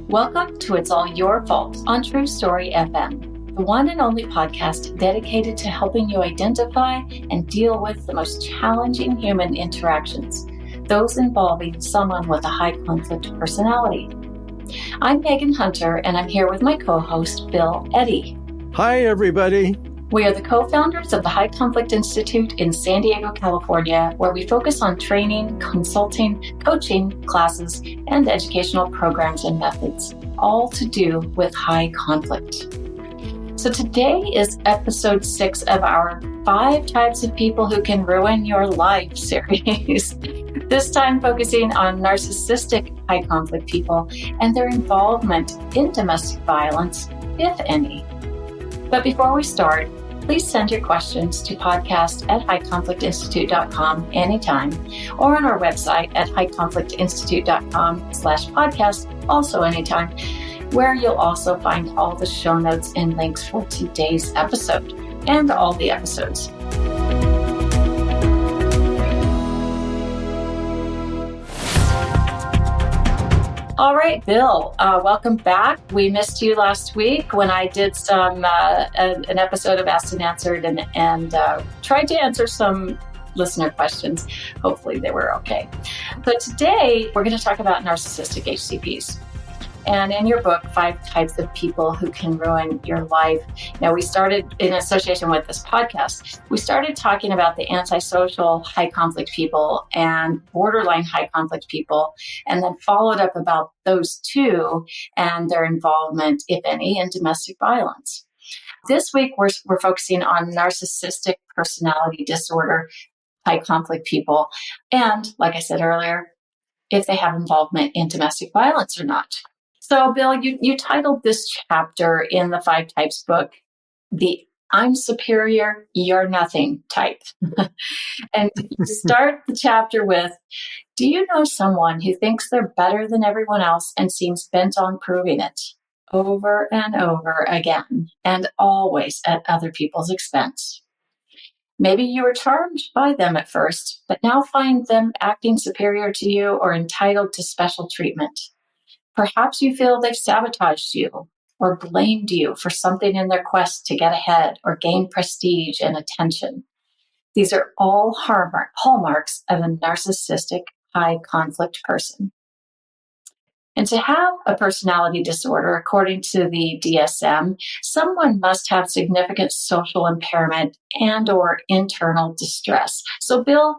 Welcome to It's All Your Fault on True Story FM, the one and only podcast dedicated to helping you identify and deal with the most challenging human interactions, those involving someone with a high conflict personality. I'm Megan Hunter, and I'm here with my co-host, Bill Eddy. Hi, everybody. We are the co-founders of the High Conflict Institute in San Diego, California, where we focus on training, consulting, coaching, classes, and educational programs and methods, all to do with high conflict. So today is episode 6 of our 5 Types of People Who Can Ruin Your Life series. This time focusing on narcissistic high conflict people and their involvement in domestic violence, if any. But before we start, please send your questions to podcast@highconflictinstitute.com anytime, or on our website at highconflictinstitute.com/podcast, also anytime, where you'll also find all the show notes and links for today's episode and all the episodes. All right, Bill, welcome back. We missed you last week when I did an episode of Asked and Answered and tried to answer some listener questions. Hopefully they were okay. But today we're going to talk about narcissistic HCPs. And in your book, 5 Types of People Who Can Ruin Your Life. Now, we started in association with this podcast. We started talking about the antisocial high conflict people and borderline high conflict people, and then followed up about those two and their involvement, if any, in domestic violence. This week, we're focusing on narcissistic personality disorder, high conflict people, and, like I said earlier, if they have involvement in domestic violence or not. So, Bill, you titled this chapter in the 5 Types book, the I'm superior, you're nothing type. And you start the chapter with, do you know someone who thinks they're better than everyone else and seems bent on proving it over and over again, and always at other people's expense? Maybe you were charmed by them at first, but now find them acting superior to you or entitled to special treatment. Perhaps you feel they've sabotaged you or blamed you for something in their quest to get ahead or gain prestige and attention. These are all hallmarks of a narcissistic high conflict person. And to have a personality disorder, according to the DSM, someone must have significant social impairment and or internal distress. So, Bill,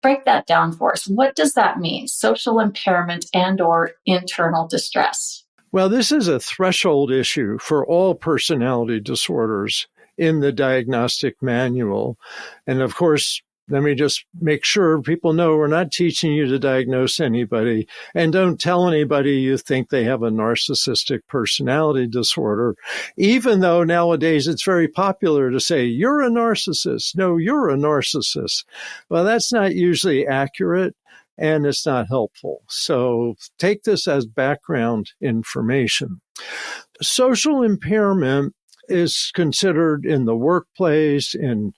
break that down for us. What does that mean? Social impairment and or internal distress. Well, this is a threshold issue for all personality disorders in the diagnostic manual. And of course, let me just make sure people know we're not teaching you to diagnose anybody, and don't tell anybody you think they have a narcissistic personality disorder, even though nowadays it's very popular to say, you're a narcissist. No, you're a narcissist. Well, that's not usually accurate, and it's not helpful. So take this as background information. Social impairment is considered in the workplace, in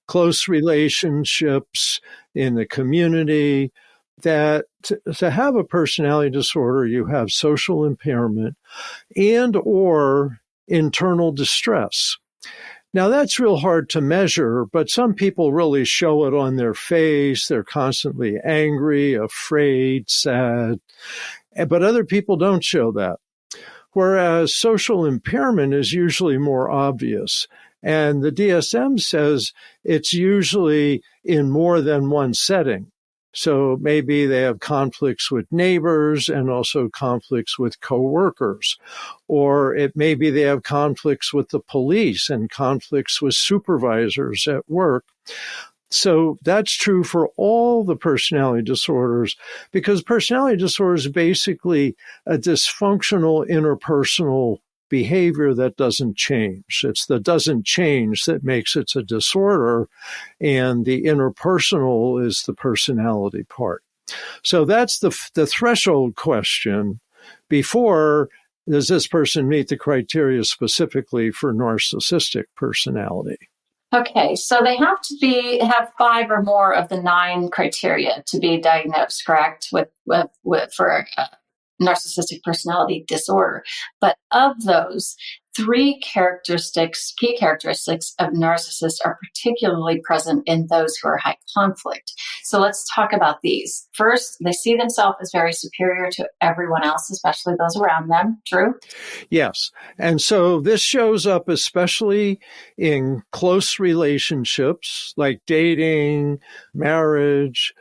close relationships, in the community, that to have a personality disorder, you have social impairment and or internal distress. Now, that's real hard to measure, but some people really show it on their face. They're constantly angry, afraid, sad, but other people don't show that. Whereas social impairment is usually more obvious. And the DSM says it's usually in more than one setting. So maybe they have conflicts with neighbors and also conflicts with coworkers. Or maybe they have conflicts with the police and conflicts with supervisors at work. So that's true for all the personality disorders, because personality disorder is basically a dysfunctional interpersonal behavior that doesn't change. It's the doesn't change that makes it a disorder, and the interpersonal is the personality part. So that's the threshold question before, does this person meet the criteria specifically for narcissistic personality? Okay, so they have to have 5 or more of the 9 criteria to be diagnosed, correct? For narcissistic personality disorder. But of those, three key characteristics of narcissists are particularly present in those who are high conflict. So let's talk about these. First, they see themselves as very superior to everyone else, especially those around them. True? Yes. And so this shows up especially in close relationships like dating, marriage,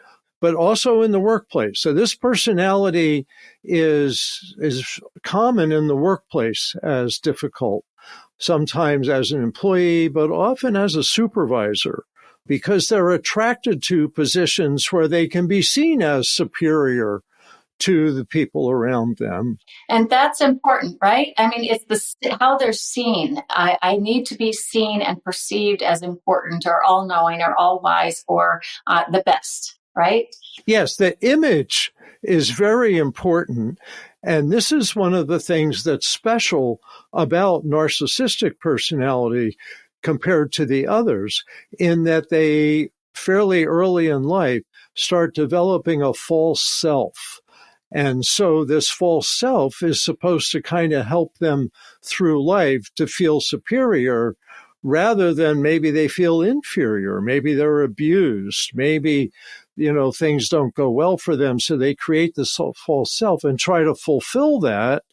but also in the workplace. So this personality is common in the workplace as difficult, sometimes as an employee, but often as a supervisor, because they're attracted to positions where they can be seen as superior to the people around them. And that's important, right? I mean, it's how they're seen. I need to be seen and perceived as important or all-knowing or all-wise or the best, right? Yes, the image is very important. And this is one of the things that's special about narcissistic personality compared to the others, in that they fairly early in life start developing a false self. And so this false self is supposed to kind of help them through life to feel superior rather than maybe they feel inferior. Maybe they're abused. Maybe, things don't go well for them. So they create this false self and try to fulfill that.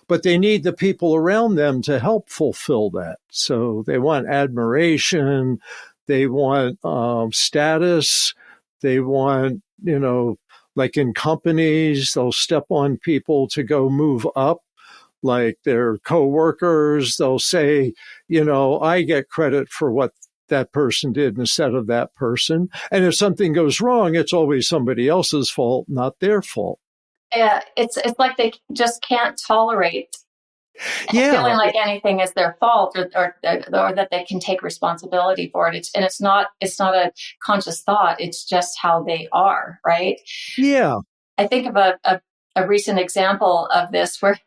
But they need the people around them to help fulfill that. So they want admiration. They want status. They want, like in companies, they'll step on people to go move up, like their coworkers. They'll say, I get credit for what that person did instead of that person. And if something goes wrong, it's always somebody else's fault, not their fault. Yeah, it's like they just can't tolerate feeling like anything is their fault or that they can take responsibility for it. It's not a conscious thought. It's just how they are, right? Yeah. I think of a recent example of this where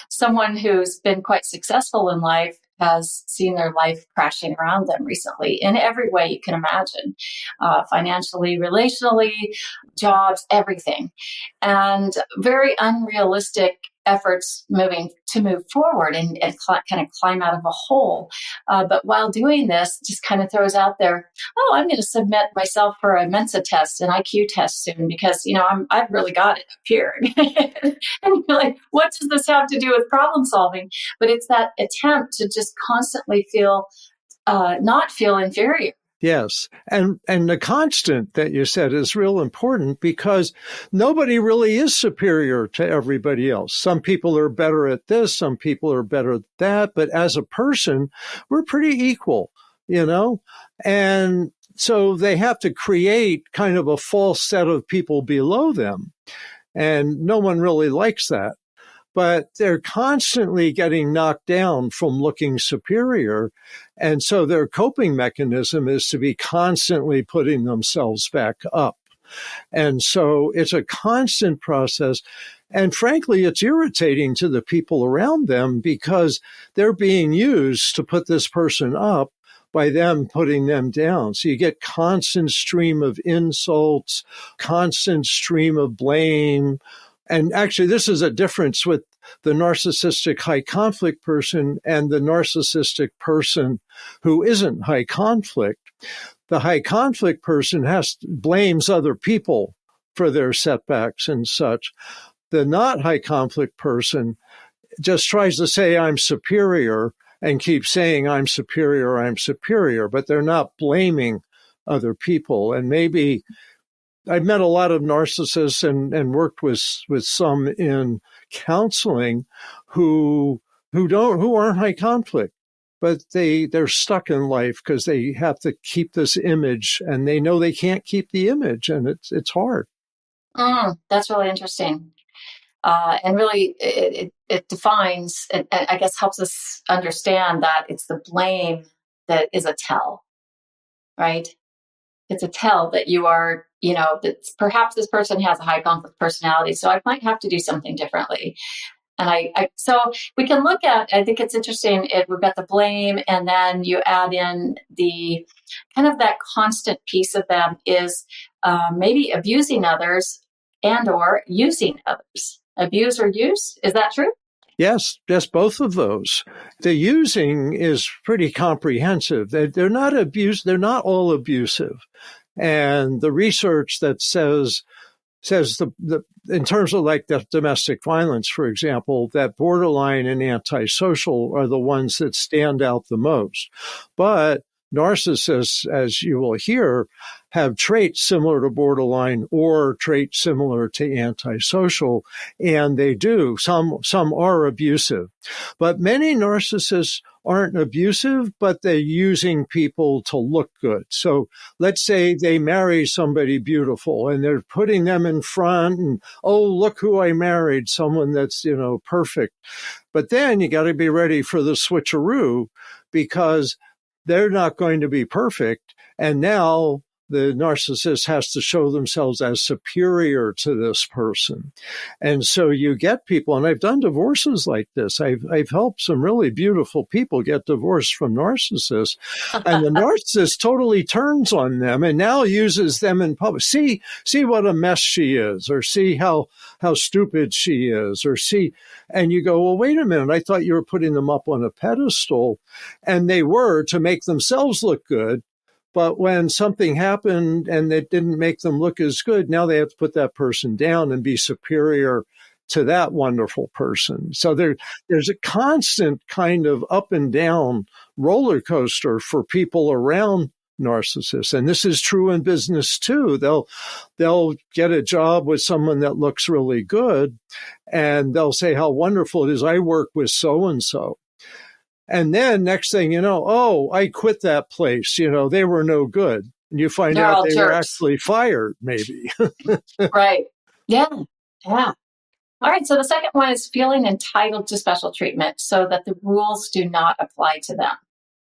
someone who's been quite successful in life has seen their life crashing around them recently in every way you can imagine, financially, relationally, jobs, everything, and very unrealistic efforts to move forward and kind of climb out of a hole. But while doing this, just kind of throws out there, I'm going to submit myself for a Mensa test, an IQ test soon, because, I've really got it up here. And you're like, what does this have to do with problem solving? But it's that attempt to just constantly not feel inferior. Yes. And the constant that you said is real important, because nobody really is superior to everybody else. Some people are better at this, some people are better at that, but as a person, we're pretty equal, And so they have to create kind of a false set of people below them. And no one really likes that. But they're constantly getting knocked down from looking superior. And so their coping mechanism is to be constantly putting themselves back up. And so it's a constant process. And frankly, it's irritating to the people around them, because they're being used to put this person up by them putting them down. So you get constant stream of insults, constant stream of blame. And actually, this is a difference with the narcissistic high conflict person and the narcissistic person who isn't high conflict. The high conflict person blames other people for their setbacks and such. The not high conflict person just tries to say, I'm superior, and keeps saying, I'm superior, but they're not blaming other people. And maybe I've met a lot of narcissists and worked with some in counseling who aren't high conflict, but they're stuck in life because they have to keep this image, and they know they can't keep the image, and it's hard. That's really interesting. And really, it defines, and I guess helps us understand that it's the blame that is a tell, right? It's a tell that you are, that perhaps this person has a high conflict personality, so I might have to do something differently. And so we can look at, I think it's interesting, we've got the blame, and then you add in the kind of that constant piece of them is maybe abusing others and or using others. abuse or use. Is that true? Yes, both of those. The using is pretty comprehensive. They're not they're not all abusive. And the research that says in terms of like the domestic violence, for example, that borderline and antisocial are the ones that stand out the most. But narcissists, as you will hear, have traits similar to borderline or traits similar to antisocial, and they do. Some are abusive. But many narcissists aren't abusive, but they're using people to look good. So let's say they marry somebody beautiful and they're putting them in front and, oh, look who I married, someone that's, perfect. But then you got to be ready for the switcheroo because they're not going to be perfect. And now the narcissist has to show themselves as superior to this person. And so you get people, and I've done divorces like this. I've helped some really beautiful people get divorced from narcissists, and the narcissist totally turns on them and now uses them in public. See what a mess she is, or see how stupid she is, or see, and you go, well, wait a minute, I thought you were putting them up on a pedestal, and they were to make themselves look good. But when something happened and it didn't make them look as good, now they have to put that person down and be superior to that wonderful person. So there's a constant kind of up and down roller coaster for people around narcissists. And this is true in business too. They'll get a job with someone that looks really good, and they'll say how wonderful it is. I work with so-and-so. And then next thing you know, oh, I quit that place. They were no good. And you find out they were actually fired, maybe. Right. Yeah. Yeah. All right. So the second one is feeling entitled to special treatment so that the rules do not apply to them.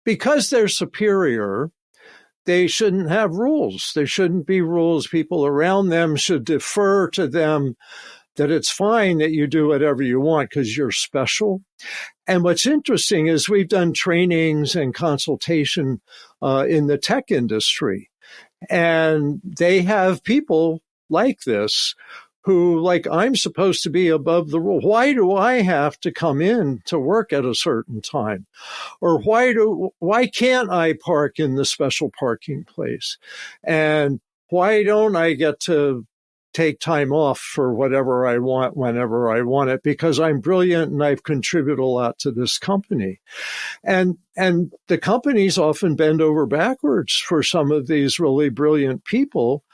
Because they're superior, they shouldn't have rules. There shouldn't be rules. People around them should defer to them, that it's fine that you do whatever you want because you're special. And what's interesting is we've done trainings and consultation in the tech industry, and they have people like this who, like, I'm supposed to be above the rule. Why do I have to come in to work at a certain time? Or why can't I park in the special parking place? And why don't I get to take time off for whatever I want, whenever I want it, because I'm brilliant and I've contributed a lot to this company. And the companies often bend over backwards for some of these really brilliant people.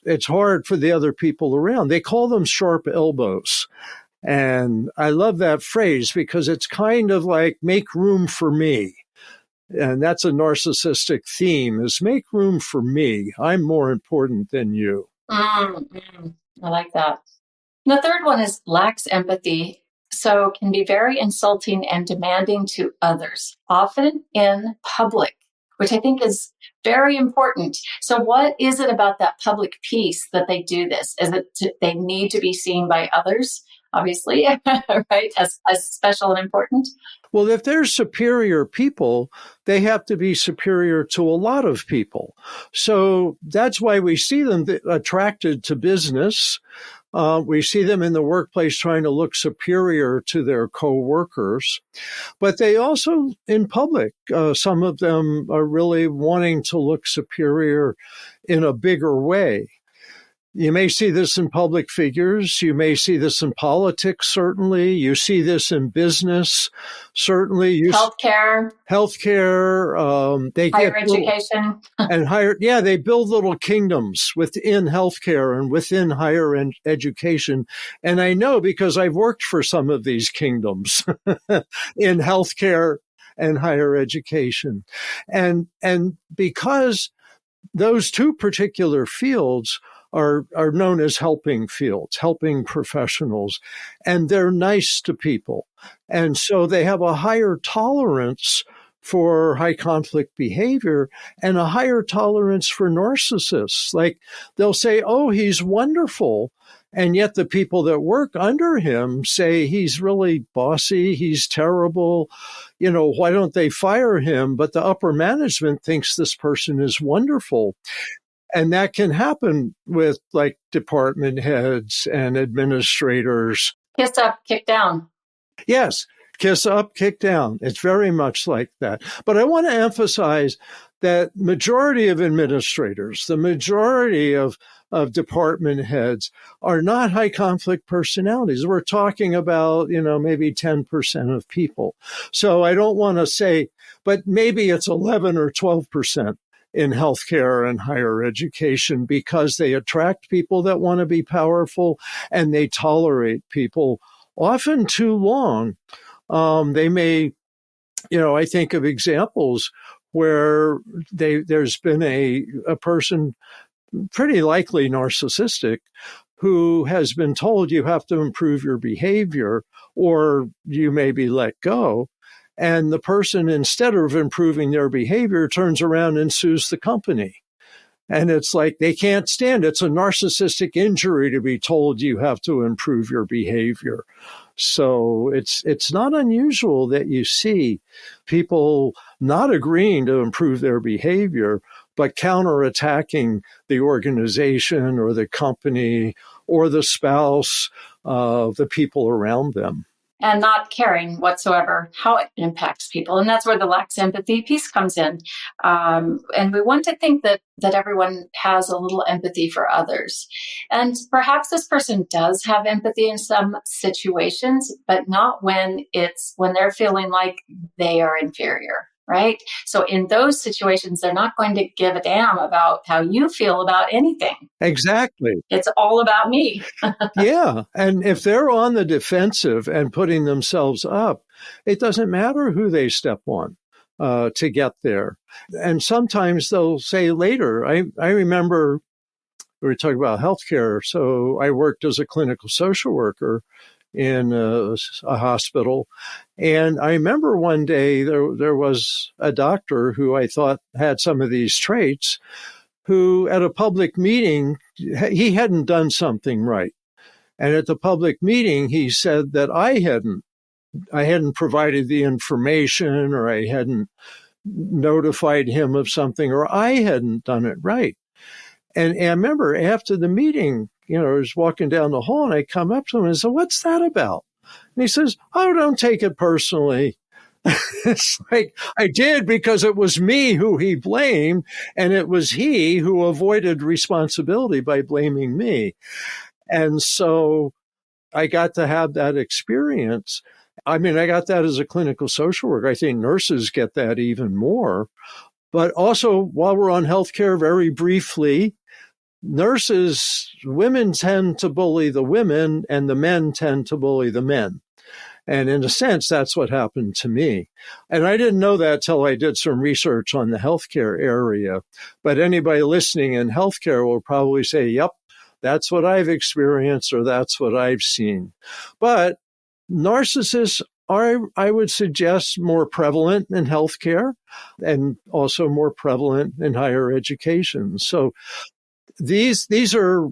It's hard for the other people around. They call them sharp elbows. And I love that phrase because it's kind of like make room for me. And that's a narcissistic theme, is make room for me. I'm more important than you. I like that. And the third one is lacks empathy, so can be very insulting and demanding to others, often in public, which I think is very important. So what is it about that public piece that they do this? Is it they need to be seen by others, obviously, right, as special and important? Well, if they're superior people, they have to be superior to a lot of people. So that's why we see them attracted to business. We see them in the workplace trying to look superior to their coworkers. But they also, in public, some of them are really wanting to look superior in a bigger way. You may see this in public figures. You may see this in politics, certainly. You see this in business, certainly. Healthcare. They higher education. They build little kingdoms within healthcare and within higher education. And I know because I've worked for some of these kingdoms in healthcare and higher education. And because those two particular fields are known as helping fields, helping professionals, and they're nice to people. And so they have a higher tolerance for high conflict behavior and a higher tolerance for narcissists. Like they'll say, oh, he's wonderful. And yet the people that work under him say he's really bossy, he's terrible, why don't they fire him? But the upper management thinks this person is wonderful. And that can happen with like department heads and administrators. Kiss up, kick down. Yes, kiss up, kick down. It's very much like that. But I want to emphasize that majority of administrators, the majority of department heads are not high conflict personalities. We're talking about, maybe 10% of people. So I don't want to say, but maybe it's 11 or 12% in healthcare and higher education because they attract people that want to be powerful and they tolerate people often too long. They may, I think of examples where there's been a person, pretty likely narcissistic, who has been told you have to improve your behavior or you may be let go. And the person, instead of improving their behavior, turns around and sues the company. And it's like they can't stand it. It's a narcissistic injury to be told you have to improve your behavior. So it's not unusual that you see people not agreeing to improve their behavior, but counterattacking the organization or the company or the spouse, the people around them. And not caring whatsoever how it impacts people. And that's where the lax empathy piece comes in. And we want to think that everyone has a little empathy for others. And perhaps this person does have empathy in some situations, but not when they're feeling like they are inferior. Right? So in those situations, they're not going to give a damn about how you feel about anything. Exactly. It's all about me. Yeah. And if they're on the defensive and putting themselves up, it doesn't matter who they step on to get there. And sometimes they'll say later, I remember we were talking about healthcare. So I worked as a clinical social worker in a hospital. And I remember one day there was a doctor who I thought had some of these traits, who at a public meeting, he hadn't done something right. And at the public meeting, he said that I hadn't provided the information, or I hadn't notified him of something, or I hadn't done it right. And I remember after the meeting, I was walking down the hall and I come up to him and I said, "What's that about?" And he says, "Oh, don't take it personally." It's like, I did, because it was me who he blamed, and it was he who avoided responsibility by blaming me. And so I got to have that experience. I mean, I got that as a clinical social worker. I think nurses get that even more. But also, while we're on healthcare, very briefly, nurses, women tend to bully the women and the men tend to bully the men. And in a sense, that's what happened to me. And I didn't know that till I did some research on the healthcare area. But anybody listening in healthcare will probably say, yep, that's what I've experienced, or that's what I've seen. But narcissists are, I would suggest, more prevalent in healthcare and also more prevalent in higher education. So these are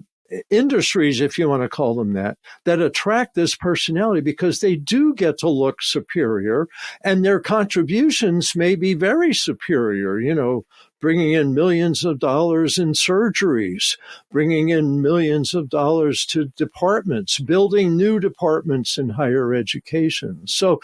industries, if you want to call them that attract this personality because they do get to look superior, and their contributions may be very superior, bringing in millions of dollars in surgeries, bringing in millions of dollars to departments, building new departments in higher education. So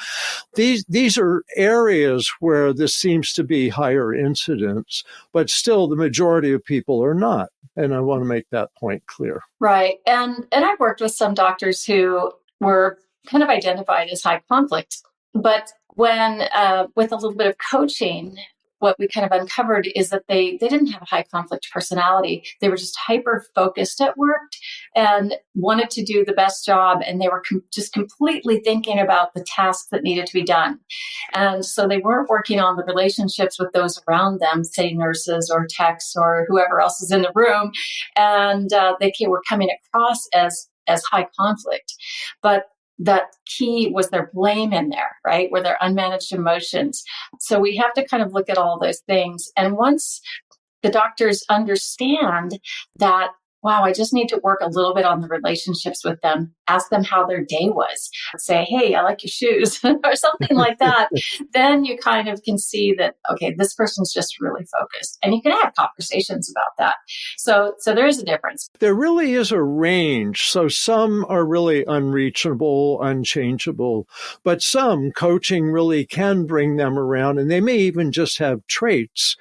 these are areas where this seems to be higher incidence, but still the majority of people are not. And I want to make that point clear. Right. And I've worked with some doctors who were kind of identified as high conflict. But when, with a little bit of coaching, what we kind of uncovered is that they didn't have a high conflict personality. They were just hyper focused at work and wanted to do the best job. And they were just completely thinking about the tasks that needed to be done. And so they weren't working on the relationships with those around them, say nurses or techs or whoever else is in the room. And they were coming across as high conflict. But that key was their blame in there, right? Were their unmanaged emotions. So we have to kind of look at all those things. And once the doctors understand that wow, I just need to work a little bit on the relationships with them, ask them how their day was, say, hey, I like your shoes, or something like that, then you kind of can see that, okay, this person's just really focused. And you can have conversations about that. So there is a difference. There really is a range. So some are really unreachable, unchangeable, but some coaching really can bring them around, and they may even just have traits.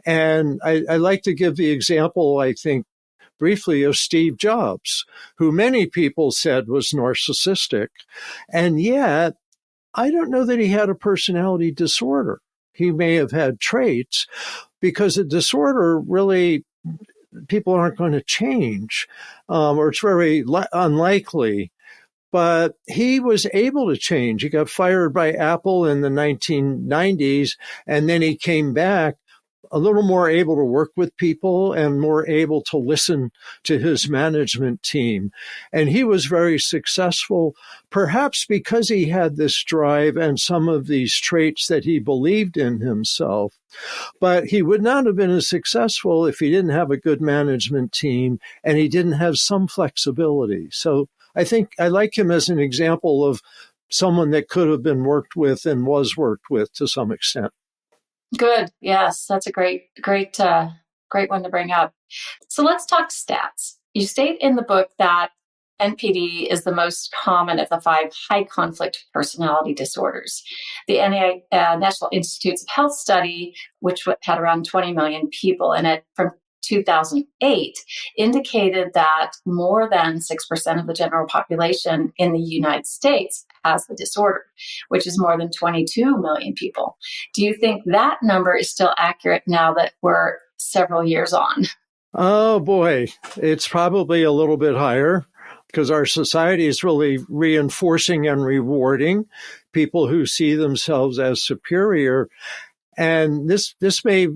And I like to give the example, I think, briefly of Steve Jobs, who many people said was narcissistic. And yet, I don't know that he had a personality disorder. He may have had traits, because a disorder really, people aren't going to change, or it's very unlikely. But he was able to change. He got fired by Apple in the 1990s, and then he came back a little more able to work with people and more able to listen to his management team. And he was very successful, perhaps because he had this drive and some of these traits that he believed in himself. But he would not have been as successful if he didn't have a good management team and he didn't have some flexibility. So I think I like him as an example of someone that could have been worked with and was worked with to some extent. Good. Yes, that's a great one to bring up. So let's talk stats. You state in the book that NPD is the most common of the 5 high conflict personality disorders. The National Institutes of Health study, which had around 20 million people in it from 2008, indicated that more than 6% of the general population in the United States has the disorder, which is more than 22 million people. Do you think that number is still accurate now that we're several years on? Oh boy, it's probably a little bit higher, because our society is really reinforcing and rewarding people who see themselves as superior. And this may,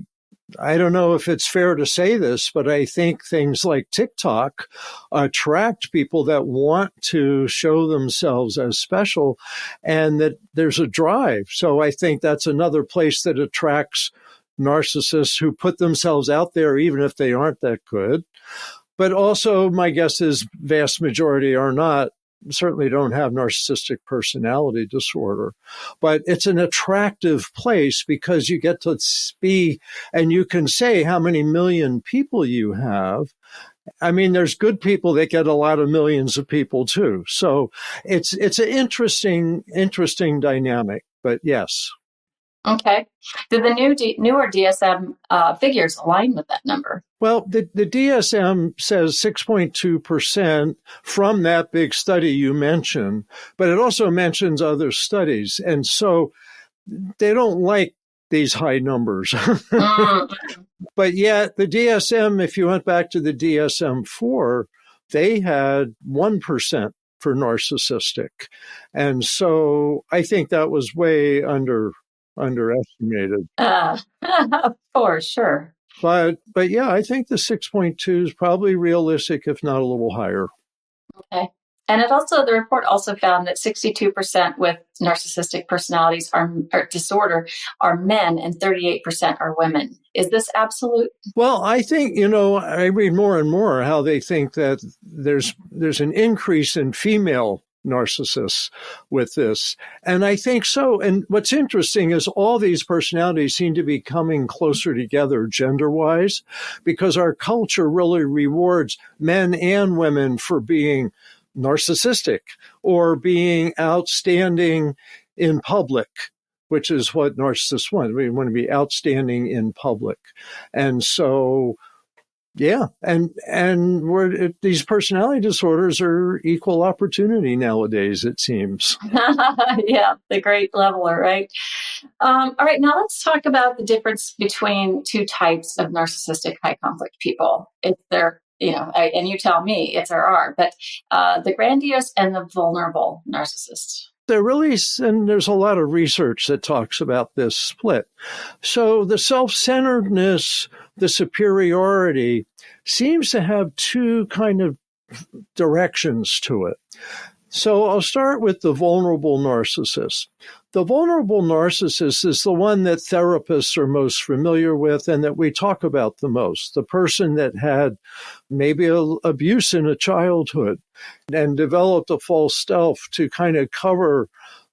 I don't know if it's fair to say this, but I think things like TikTok attract people that want to show themselves as special, and that there's a drive. So I think that's another place that attracts narcissists who put themselves out there, even if they aren't that good. But also, my guess is vast majority are not, certainly don't have narcissistic personality disorder. But it's an attractive place because you get to be, and you can say how many million people you have. I mean, there's good people that get a lot of millions of people too. So it's an interesting dynamic, but yes. Okay. Do the newer DSM figures align with that number? Well, the DSM says 6.2% from that big study you mentioned, but it also mentions other studies. And so they don't like these high numbers. But yet the DSM, if you went back to the DSM-4, they had 1% for narcissistic. And so I think that was way underestimated. For sure. But yeah, I think the 6.2 is probably realistic, if not a little higher. Okay. And the report also found that 62% with narcissistic personalities or disorder are men and 38% are women. Is this absolute? Well, I think, I read more and more how they think that there's an increase in female narcissists with this. And I think so. And what's interesting is all these personalities seem to be coming closer together gender-wise, because our culture really rewards men and women for being narcissistic or being outstanding in public, which is what narcissists want. We want to be outstanding in public. And so, yeah, and these personality disorders are equal opportunity nowadays, it seems. Yeah, the great leveler, right? All right, now let's talk about the difference between 2 types of narcissistic high conflict people. If they're, and you tell me if there are, but the grandiose and the vulnerable narcissist. And there's a lot of research that talks about this split. So the self-centeredness, the superiority seems to have 2 kind of directions to it. So I'll start with the vulnerable narcissist. The vulnerable narcissist is the one that therapists are most familiar with and that we talk about the most. The person that had maybe abuse in a childhood and developed a false self to kind of cover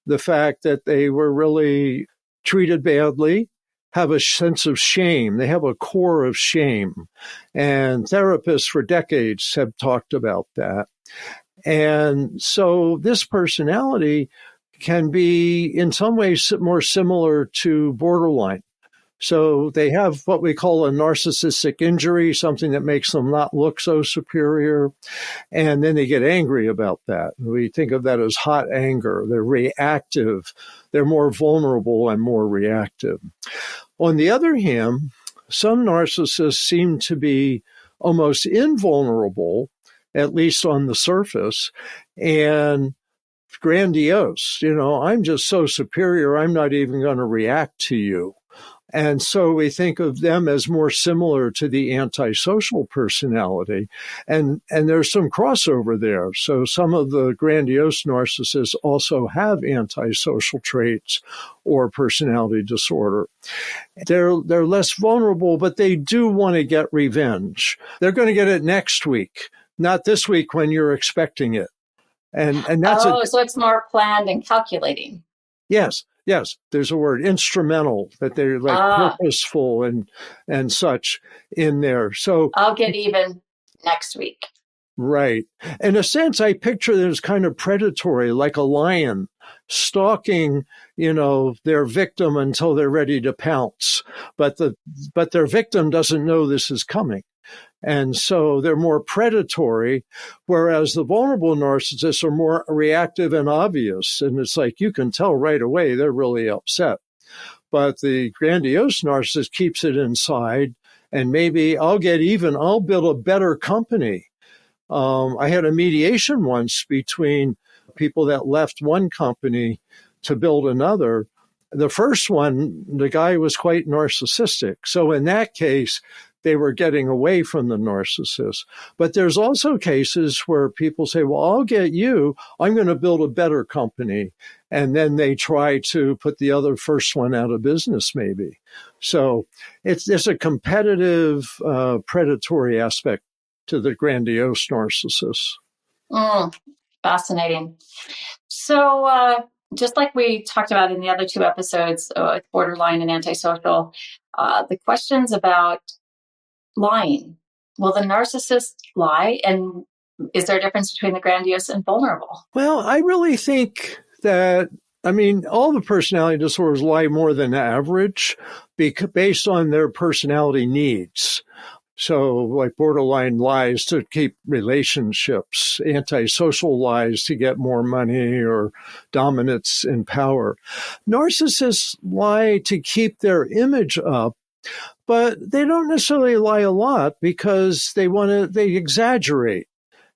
the fact that they were really treated badly, have a sense of shame. They have a core of shame. And therapists for decades have talked about that. And so this personality can be in some ways more similar to borderline. So they have what we call a narcissistic injury, something that makes them not look so superior. And then they get angry about that. We think of that as hot anger. They're reactive. They're more vulnerable and more reactive. On the other hand, some narcissists seem to be almost invulnerable, at least on the surface, and grandiose. I'm just so superior, I'm not even going to react to you. And so we think of them as more similar to the antisocial personality. And there's some crossover there. So some of the grandiose narcissists also have antisocial traits or personality disorder. They're less vulnerable, but they do want to get revenge. They're going to get it next week, not this week when you're expecting it. And that's so it's more planned and calculating. Yes. There's a word, instrumental, that they're like purposeful and such in there. So I'll get even next week. Right. In a sense, I picture it as kind of predatory, like a lion stalking, their victim until they're ready to pounce. But their victim doesn't know this is coming. And so they're more predatory, whereas the vulnerable narcissists are more reactive and obvious. And it's like you can tell right away they're really upset. But the grandiose narcissist keeps it inside, and maybe I'll get even, I'll build a better company. I had a mediation once between people that left one company to build another. The first one, the guy was quite narcissistic. So in that case, they were getting away from the narcissist. But there's also cases where people say, well, I'll get you. I'm going to build a better company. And then they try to put the other first one out of business, maybe. So there's a competitive, predatory aspect to the grandiose narcissist. Fascinating. So just like we talked about in the other two episodes, borderline and antisocial, the questions about lying. Will the narcissist lie? And is there a difference between the grandiose and vulnerable? Well, I really think that, all the personality disorders lie more than average based on their personality needs. So like borderline lies to keep relationships, antisocial lies to get more money or dominance and power. Narcissists lie to keep their image up, but they don't necessarily lie a lot because they exaggerate,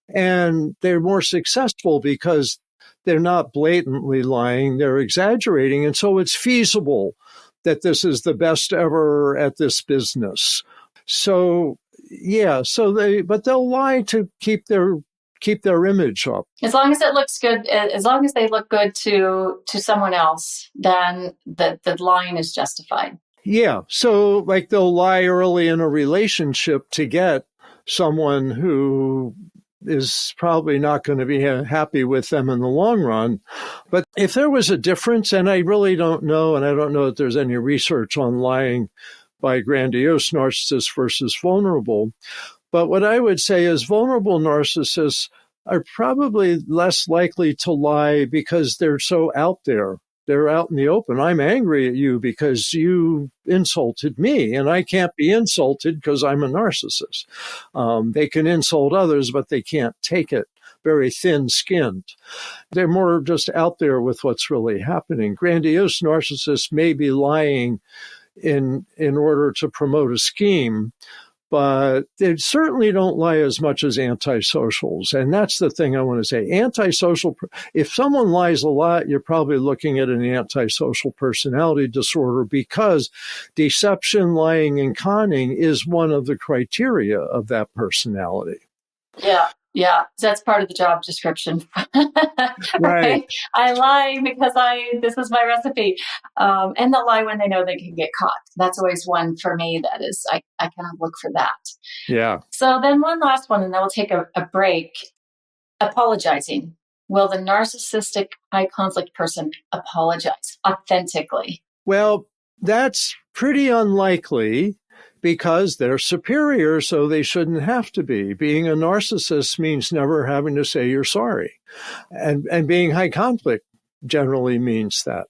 and they're more successful because they're not blatantly lying, they're exaggerating. And so it's feasible that this is the best ever at this business. So, but they'll lie to keep their image up. As long as it looks good, as long as they look good to someone else, then the lying is justified. Yeah. So like they'll lie early in a relationship to get someone who is probably not going to be happy with them in the long run. But if there was a difference, and I really don't know, and I don't know if there's any research on lying by grandiose narcissists versus vulnerable. But what I would say is vulnerable narcissists are probably less likely to lie because they're so out there. They're out in the open. I'm angry at you because you insulted me, and I can't be insulted because I'm a narcissist. They can insult others, but they can't take it. Very thin-skinned. They're more just out there with what's really happening. Grandiose narcissists may be lying in order to promote a scheme, but they certainly don't lie as much as antisocials. And that's the thing I want to say. Antisocial, if someone lies a lot, you're probably looking at an antisocial personality disorder, because deception, lying, and conning is one of the criteria of that personality. Yeah. Yeah, that's part of the job description. Right. I lie because this is my recipe. And they'll lie when they know they can get caught. That's always one for me that is, I kind of look for that. Yeah. So then one last one, and then we'll take a break. Apologizing. Will the narcissistic high conflict person apologize authentically? Well, that's pretty unlikely because they're superior, so they shouldn't have to be. Being a narcissist means never having to say you're sorry. And being high conflict generally means that.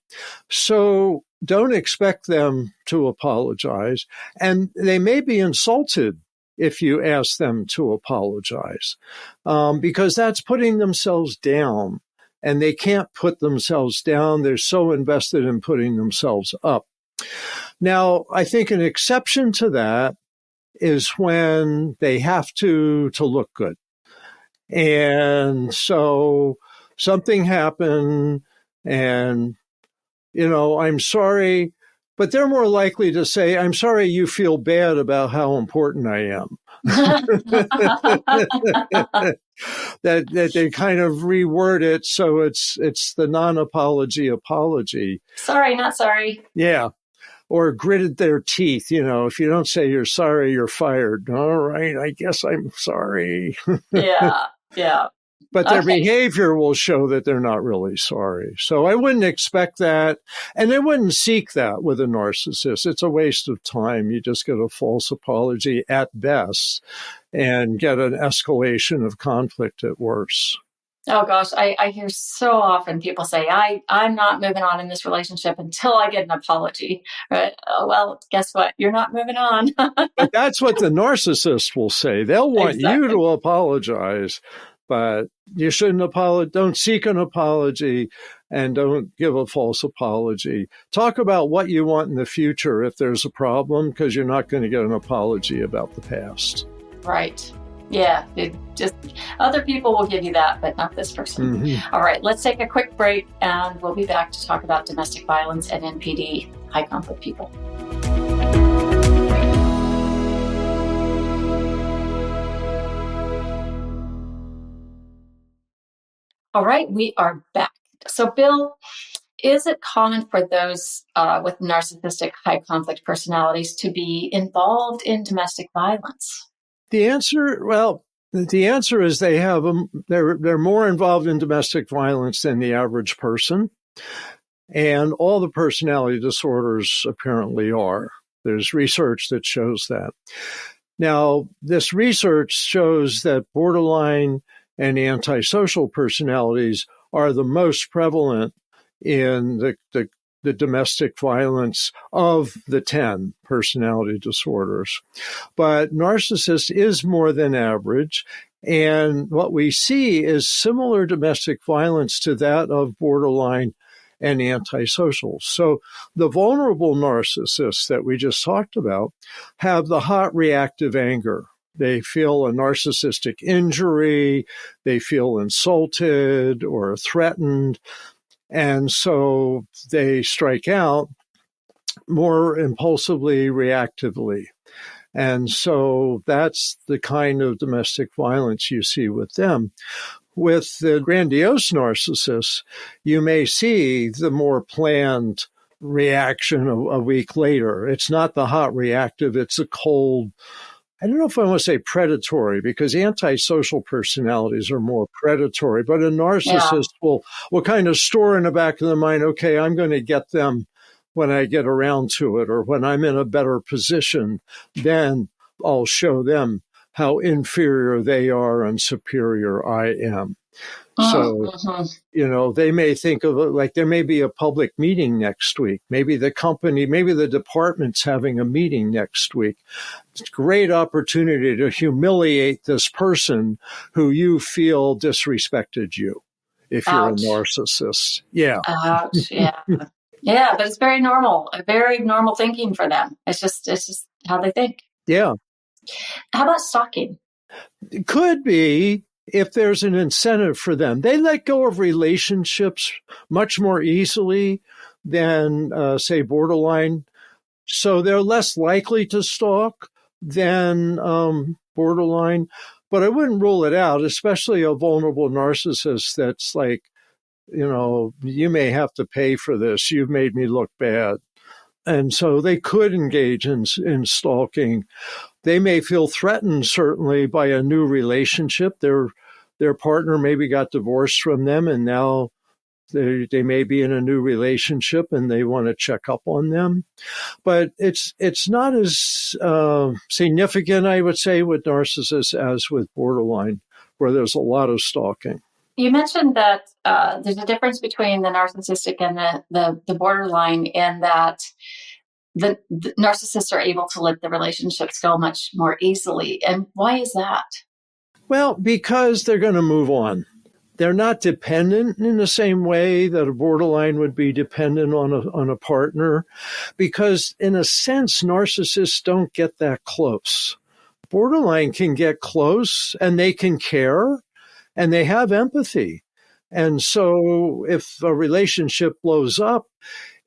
So don't expect them to apologize. And they may be insulted if you ask them to apologize, because that's putting themselves down. And they can't put themselves down. They're so invested in putting themselves up. Now, I think an exception to that is when they have to look good. And so something happened and, I'm sorry, but they're more likely to say, I'm sorry you feel bad about how important I am. that they kind of reword it so it's the non-apology apology. Sorry, not sorry. Yeah. Or gritted their teeth. If you don't say you're sorry, you're fired. All right, I guess I'm sorry. Yeah. But their behavior will show that they're not really sorry. So I wouldn't expect that. And I wouldn't seek that with a narcissist. It's a waste of time. You just get a false apology at best and get an escalation of conflict at worst. Oh, gosh. I hear so often people say, I'm not moving on in this relationship until I get an apology. Right? Oh, well, guess what? You're not moving on. But that's what the narcissist will say. They'll want you to apologize. But you shouldn't apologize. Don't seek an apology and don't give a false apology. Talk about what you want in the future if there's a problem, because you're not going to get an apology about the past. Right. Yeah. Other people will give you that, but not this person. Mm-hmm. All right. Let's take a quick break and we'll be back to talk about domestic violence and NPD, high conflict people. All right, we are back. So, Bill, is it common for those with narcissistic high conflict personalities to be involved in domestic violence? The answer is they're more involved in domestic violence than the average person, and all the personality disorders apparently are. There's research that shows that. Now, this research shows that borderline and antisocial personalities are the most prevalent in the domestic violence of the 10 personality disorders. But narcissist is more than average. And what we see is similar domestic violence to that of borderline and antisocial. So the vulnerable narcissists that we just talked about have the hot reactive anger. They feel a narcissistic injury, they feel insulted or threatened, and so they strike out more impulsively, reactively. And so that's the kind of domestic violence you see with them. With the grandiose narcissists, you may see the more planned reaction a week later. It's not the hot reactive, it's a cold, I don't know if I want to say predatory, because antisocial personalities are more predatory, but a narcissist will kind of store in the back of the mind, okay, I'm going to get them when I get around to it, or when I'm in a better position, then I'll show them how inferior they are and superior I am. So, they may think of it like there may be a public meeting next week. Maybe the company, maybe the department's having a meeting next week. It's a great opportunity to humiliate this person who you feel disrespected you if you're a narcissist. Yeah. Ouch, yeah. Yeah, but it's very normal thinking for them. It's just how they think. Yeah. How about stalking? It could be. If there's an incentive for them, they let go of relationships much more easily than, say, borderline. So they're less likely to stalk than borderline. But I wouldn't rule it out, especially a vulnerable narcissist that's like, you may have to pay for this. You've made me look bad. And so they could engage in stalking. They may feel threatened, certainly, by a new relationship. Their partner maybe got divorced from them, and now they may be in a new relationship and they want to check up on them. But it's not as significant, I would say, with narcissists as with borderline, where there's a lot of stalking. You mentioned that there's a difference between the narcissistic and the borderline in that the narcissists are able to let the relationships go much more easily. And why is that? Well, because they're going to move on. They're not dependent in the same way that a borderline would be dependent on a partner, because in a sense, narcissists don't get that close. Borderline can get close and they can care and they have empathy. And so if a relationship blows up,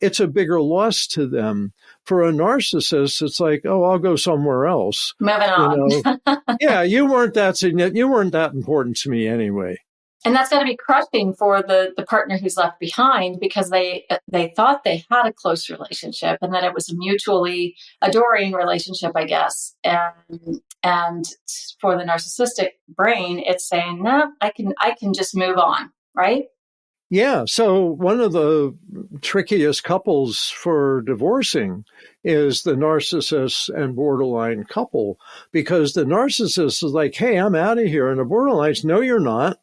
it's a bigger loss to them. For a narcissist, it's like, oh, I'll go somewhere else. Moving on. Yeah, you weren't that important to me anyway. And that's got to be crushing for the partner who's left behind, because they thought they had a close relationship, and then it was a mutually adoring relationship, I guess. And for the narcissistic brain, it's saying, no, I can just move on, right? Yeah. So one of the trickiest couples for divorcing is the narcissist and borderline couple, because the narcissist is like, hey, I'm out of here. And the borderline's, no, you're not.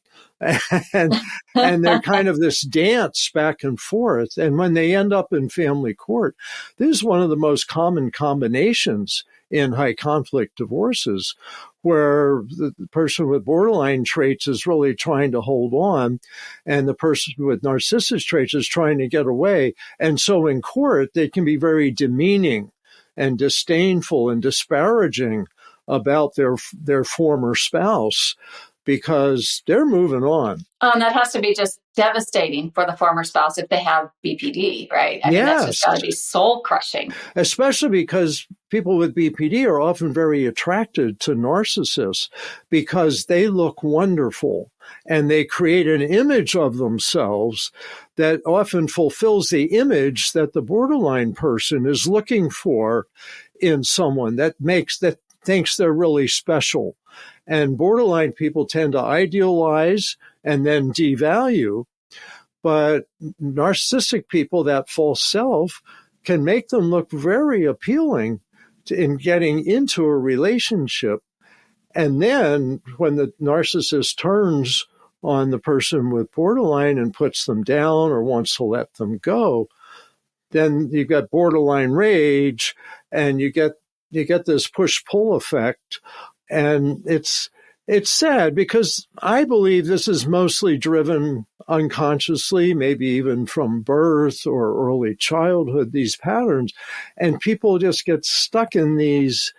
and they're kind of this dance back and forth. And when they end up in family court, this is one of the most common combinations in high conflict divorces, where the person with borderline traits is really trying to hold on and the person with narcissist traits is trying to get away. And so in court, they can be very demeaning and disdainful and disparaging about their former spouse, because they're moving on. And that has to be just devastating for the former spouse if they have BPD, right? I mean, that's just got to be soul crushing. Especially because people with BPD are often very attracted to narcissists because they look wonderful and they create an image of themselves that often fulfills the image that the borderline person is looking for in someone that thinks they're really special. And borderline people tend to idealize and then devalue. But narcissistic people, that false self, can make them look very appealing in getting into a relationship. And then when the narcissist turns on the person with borderline and puts them down or wants to let them go, then you've got borderline rage and you get this push-pull effect. And it's sad because I believe this is mostly driven unconsciously, maybe even from birth or early childhood, these patterns. And people just get stuck in these,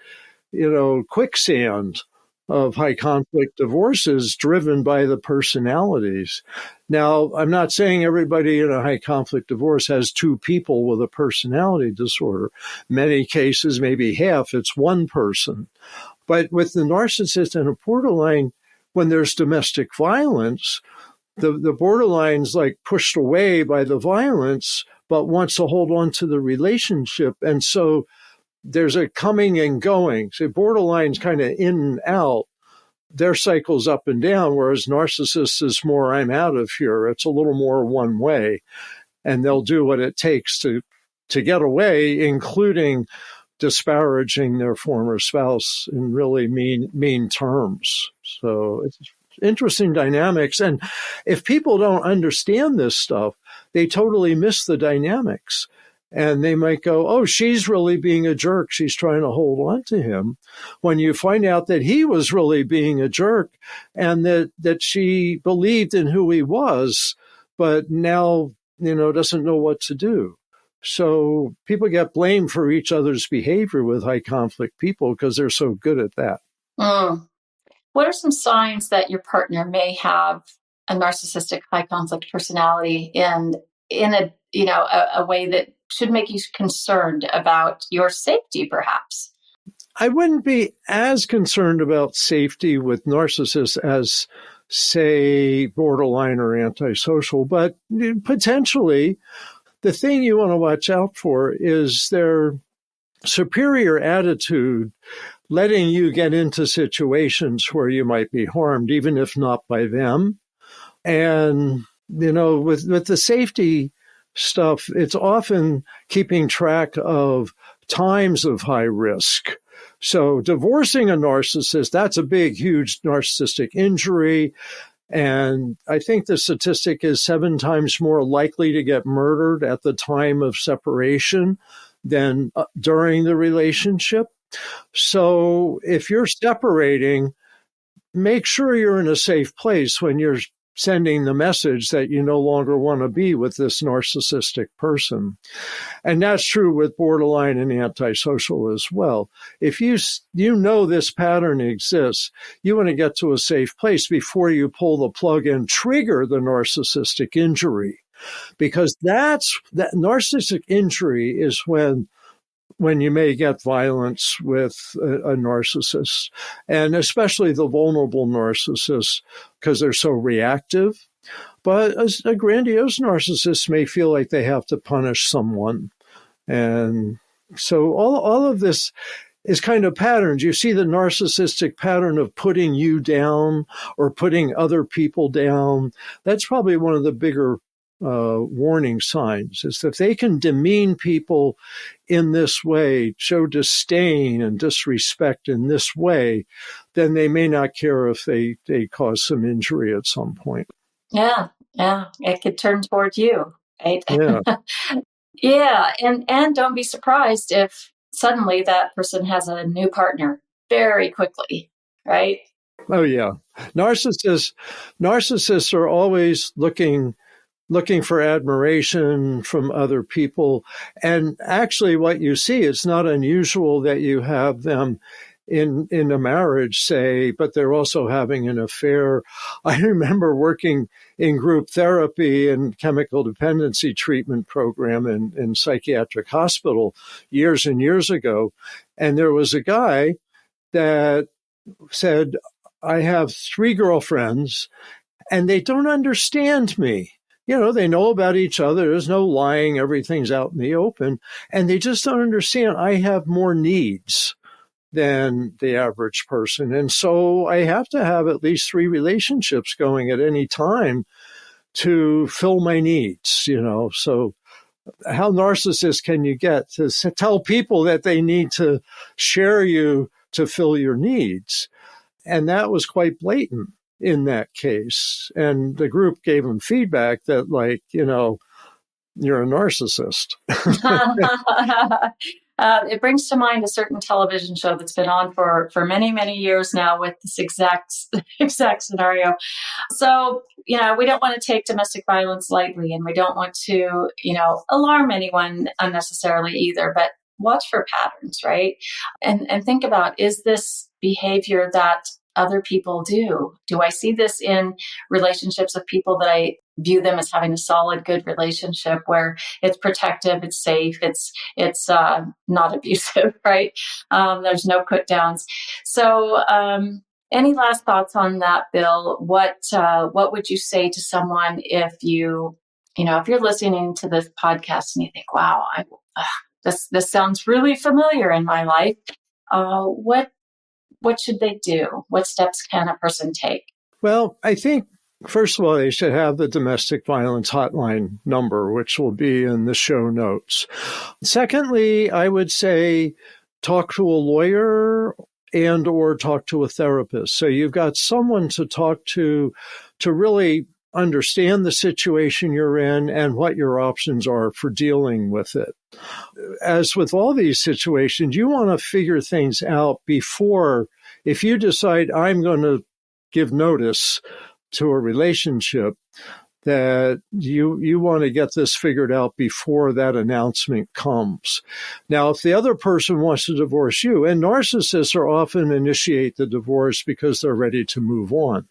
quicksand of high conflict divorces driven by the personalities. Now, I'm not saying everybody in a high conflict divorce has two people with a personality disorder. Many cases, maybe half, it's one person. But with the narcissist and a borderline, when there's domestic violence, the borderline's like pushed away by the violence, but wants to hold on to the relationship. And so there's a coming and going. So borderline's kind of in and out. Their cycle's up and down, whereas narcissist is more, I'm out of here. It's a little more one way. And they'll do what it takes to get away, including disparaging their former spouse in really mean terms. So it's interesting dynamics. And if people don't understand this stuff, they totally miss the dynamics. And they might go, oh, she's really being a jerk. She's trying to hold on to him. When you find out that he was really being a jerk and that she believed in who he was, but now, doesn't know what to do. So people get blamed for each other's behavior with high conflict people because they're so good at that. What are some signs that your partner may have a narcissistic high conflict personality in a way that should make you concerned about your safety, perhaps? I wouldn't be as concerned about safety with narcissists as, say, borderline or antisocial, but potentially the thing you want to watch out for is their superior attitude letting you get into situations where you might be harmed, even if not by them. And, with the safety stuff, it's often keeping track of times of high risk. So divorcing a narcissist, that's a big, huge narcissistic injury. And I think the statistic is 7 times more likely to get murdered at the time of separation than during the relationship. So if you're separating, make sure you're in a safe place when you're sending the message that you no longer want to be with this narcissistic person. And that's true with borderline and antisocial as well. If you know this pattern exists, you want to get to a safe place before you pull the plug and trigger the narcissistic injury. Because that narcissistic injury is when you may get violence with a narcissist, and especially the vulnerable narcissists, because they're so reactive. But a grandiose narcissist may feel like they have to punish someone. And so all of this is kind of patterns. You see the narcissistic pattern of putting you down or putting other people down. That's probably one of the bigger warning signs, is that they can demean people in this way, show disdain and disrespect in this way, then they may not care if they cause some injury at some point. Yeah. It could turn toward you, right? Yeah. Yeah. And don't be surprised if suddenly that person has a new partner very quickly, right? Oh, yeah. Narcissists are always looking for admiration from other people. And actually what you see, it's not unusual that you have them in a marriage, say, but they're also having an affair. I remember working in group therapy and chemical dependency treatment program in psychiatric hospital years and years ago. And there was a guy that said, I have 3 girlfriends and they don't understand me. They know about each other. There's no lying. Everything's out in the open. And they just don't understand. I have more needs than the average person. And so I have to have at least 3 relationships going at any time to fill my needs, So how narcissist can you get to tell people that they need to share you to fill your needs? And that was quite blatant in that case. And the group gave him feedback that, you're a narcissist. It brings to mind a certain television show that's been on for many, many years now with this exact scenario. So, we don't want to take domestic violence lightly, and we don't want to, alarm anyone unnecessarily either, but watch for patterns, right? And think about, is this behavior that other people do? Do I see this in relationships of people that I view them as having a solid, good relationship where it's protective, it's safe, it's not abusive, right? There's no put downs. So, any last thoughts on that, Bill? What would you say to someone if you're listening to this podcast and you think, wow, this sounds really familiar in my life? What should they do? What steps can a person take? Well, I think, first of all, they should have the domestic violence hotline number, which will be in the show notes. Secondly, I would say talk to a lawyer and or talk to a therapist. So you've got someone to talk to really understand the situation you're in and what your options are for dealing with it. As with all these situations, you want to figure things out before, if you decide I'm going to give notice to a relationship, that you want to get this figured out before that announcement comes. Now, if the other person wants to divorce you, and narcissists are often initiate the divorce because they're ready to move on,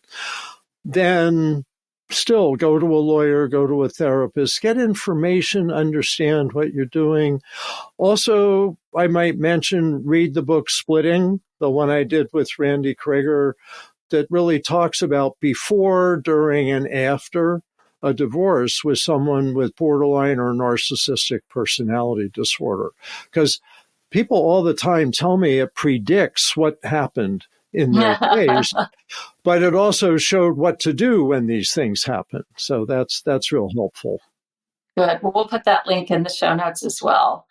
then still go to a lawyer, go to a therapist, get information, understand what you're doing. Also, I might mention, read the book Splitting, the one I did with Randy Krager, that really talks about before, during, and after a divorce with someone with borderline or narcissistic personality disorder. Because people all the time tell me it predicts what happened in their case, but it also showed what to do when these things happen. So that's real helpful. Good. Well, we'll put that link in the show notes as well.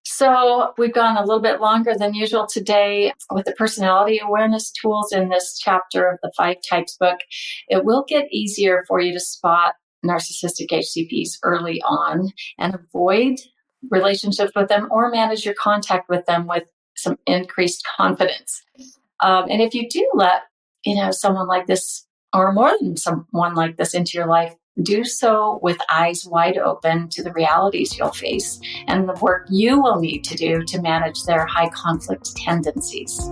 So we've gone a little bit longer than usual today with the personality awareness tools in this chapter of the 5 Types book. It will get easier for you to spot narcissistic HCPs early on and avoid relationships with them or manage your contact with them with some increased confidence. And if you do let, someone like this or more than someone like this into your life, do so with eyes wide open to the realities you'll face and the work you will need to do to manage their high conflict tendencies.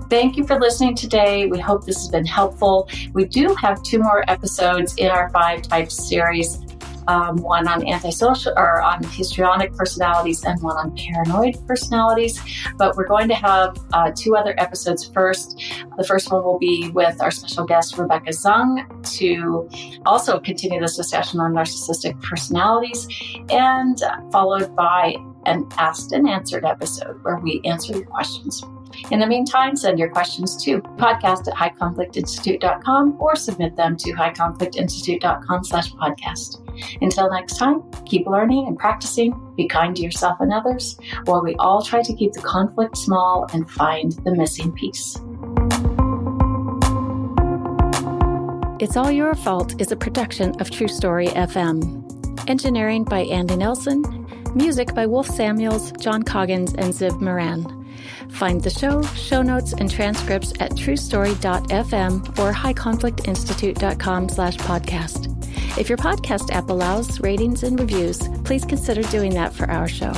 Thank you for listening today. We hope this has been helpful. We do have 2 more episodes in our 5 Types series. One on antisocial or on histrionic personalities and one on paranoid personalities. But we're going to have 2 other episodes first. The first one will be with our special guest, Rebecca Zung, to also continue this discussion on narcissistic personalities, and followed by an asked and answered episode where we answer your questions. In the meantime, send your questions to podcast@highconflictinstitute.com or submit them to highconflictinstitute.com/podcast. Until next time, keep learning and practicing. Be kind to yourself and others while we all try to keep the conflict small and find the missing piece. It's All Your Fault is a production of True Story FM. Engineering by Andy Nelson. Music by Wolf Samuels, John Coggins, and Ziv Moran. Find the show notes, and transcripts at truestory.fm or highconflictinstitute.com/podcast. If your podcast app allows ratings and reviews, please consider doing that for our show.